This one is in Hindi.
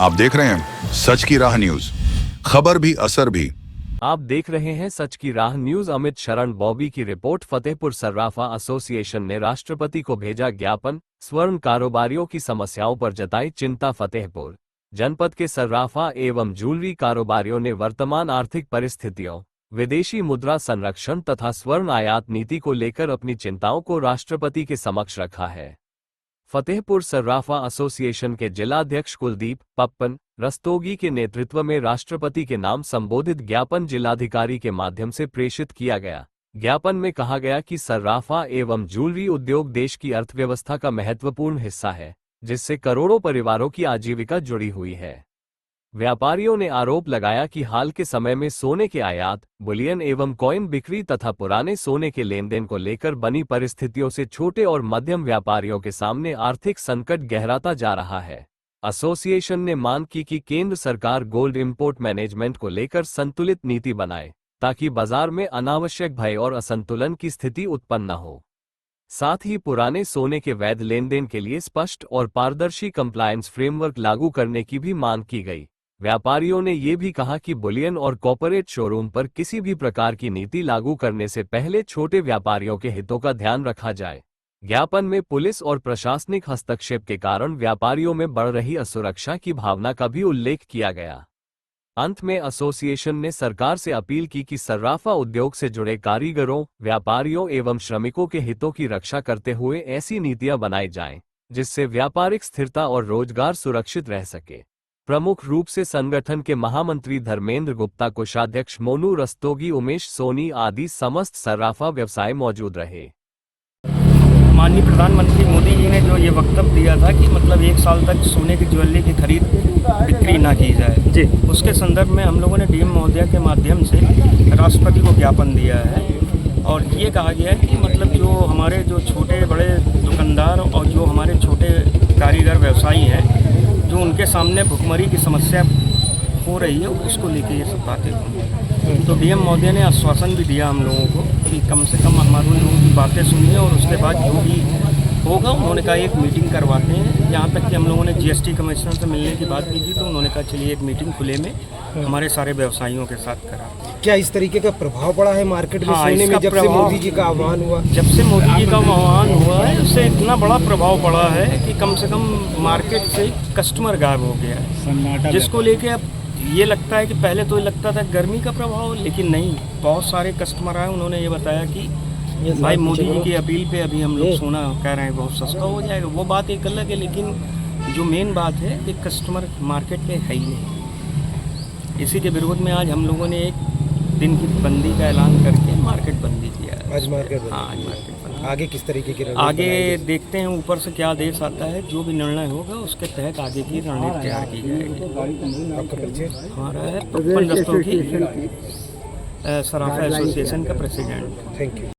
आप देख रहे हैं सच की राह न्यूज, खबर भी असर भी। आप देख रहे हैं सच की राह न्यूज। अमित शरण बॉबी की रिपोर्ट। फतेहपुर सर्राफा एसोसिएशन ने राष्ट्रपति को भेजा ज्ञापन, स्वर्ण कारोबारियों की समस्याओं पर जताई चिंता। फतेहपुर जनपद के सर्राफा एवं ज्वेलरी कारोबारियों ने वर्तमान आर्थिक परिस्थितियों, विदेशी मुद्रा संरक्षण तथा स्वर्ण आयात नीति को लेकर अपनी चिंताओं को राष्ट्रपति के समक्ष रखा है। फतेहपुर सर्राफा एसोसिएशन के जिलाध्यक्ष कुलदीप पप्पन रस्तोगी के नेतृत्व में राष्ट्रपति के नाम संबोधित ज्ञापन जिलाधिकारी के माध्यम से प्रेषित किया गया। ज्ञापन में कहा गया कि सर्राफा एवं ज्वेलरी उद्योग देश की अर्थव्यवस्था का महत्वपूर्ण हिस्सा है, जिससे करोड़ों परिवारों की आजीविका जुड़ी हुई है। व्यापारियों ने आरोप लगाया कि हाल के समय में सोने के आयात, बुलियन एवं कॉइन बिक्री तथा पुराने सोने के लेन देन को लेकर बनी परिस्थितियों से छोटे और मध्यम व्यापारियों के सामने आर्थिक संकट गहराता जा रहा है। एसोसिएशन ने मांग की कि केंद्र सरकार गोल्ड इंपोर्ट मैनेजमेंट को लेकर संतुलित नीति बनाए, ताकि बाजार में अनावश्यक भय और असंतुलन की स्थिति उत्पन्न न हो। साथ ही पुराने सोने के वैध लेन देन के लिए स्पष्ट और पारदर्शी कंप्लायंस फ्रेमवर्क लागू करने की भी मांग की गई। व्यापारियों ने ये भी कहा कि बुलियन और कॉर्पोरेट शोरूम पर किसी भी प्रकार की नीति लागू करने से पहले छोटे व्यापारियों के हितों का ध्यान रखा जाए। ज्ञापन में पुलिस और प्रशासनिक हस्तक्षेप के कारण व्यापारियों में बढ़ रही असुरक्षा की भावना का भी उल्लेख किया गया। अंत में एसोसिएशन ने सरकार से अपील की कि सर्राफा उद्योग से जुड़े कारीगरों, व्यापारियों एवं श्रमिकों के हितों की रक्षा करते हुए ऐसी नीतियां बनाई जाएं, जिससे व्यापारिक स्थिरता और रोजगार सुरक्षित रह सके। प्रमुख रूप से संगठन के महामंत्री धर्मेंद्र गुप्ता, कोषाध्यक्ष मोनू रस्तोगी, उमेश सोनी आदि समस्त सर्राफा व्यवसाय मौजूद रहे। माननीय प्रधानमंत्री मोदी जी ने जो ये वक्तव्य दिया था कि मतलब 1 साल तक सोने की ज्वेलरी की खरीद बिक्री ना की जाए जी, उसके संदर्भ में हम लोगों ने डीएम महोदया के माध्यम से राष्ट्रपति को ज्ञापन दिया है और ये कहा गया है कि मतलब जो हमारे जो छोटे बड़े दुकानदार और जो हमारे छोटे कारीगर व्यवसायी हैं, जो उनके सामने भुखमरी की समस्या हो रही है, उसको लेके ये सब बातें होंगी। तो डीएम महोदय ने आश्वासन भी दिया हम लोगों को कि कम से कम हमारे लोगों की बातें सुनिए और उसके बाद जो भी होगा उन्होंने कहा एक मीटिंग करवाते हैं। यहाँ तक कि हम लोगों ने जीएसटी कमिश्नर से मिलने की बात की थी, तो उन्होंने कहा चलिए एक मीटिंग खुले में हमारे सारे व्यवसायियों के साथ करा। क्या इस तरीके का प्रभाव पड़ा है मार्केट में सोने में जब से मोदी जी का आह्वान हुआ? जब से मोदी जी का आह्वान हुआ है उससे इतना बड़ा प्रभाव पड़ा है कि कम से कम मार्केट से कस्टमर गायब हो गया है, जिसको लेके अब ये लगता है कि पहले तो लगता था गर्मी का प्रभाव, लेकिन नहीं, बहुत सारे कस्टमर आए, उन्होंने ये बताया कि भाई मोदी जी की अपील पे अभी हम लोग सोना कह रहे हैं बहुत सस्ता हो जाएगा। वो बात एक अलग है, लेकिन जो मेन बात है कि कस्टमर मार्केट में है ही नहीं। इसी के विरोध में आज हम लोगों ने एक दिन की बंदी का ऐलान करके मार्केट बंदी किया है। आज मार्केट हाँ, आज मार्केट बंद। आगे किस तरीके की आगे देखते हैं ऊपर से क्या आदेश आता है, जो भी निर्णय होगा उसके तहत आगे की रणनीति तैयार की जाएगी। आपका परिचय? हमारा है पप्पन रस्तोगी, सर्राफा एसोसिएशन का प्रेसिडेंट। Thank you.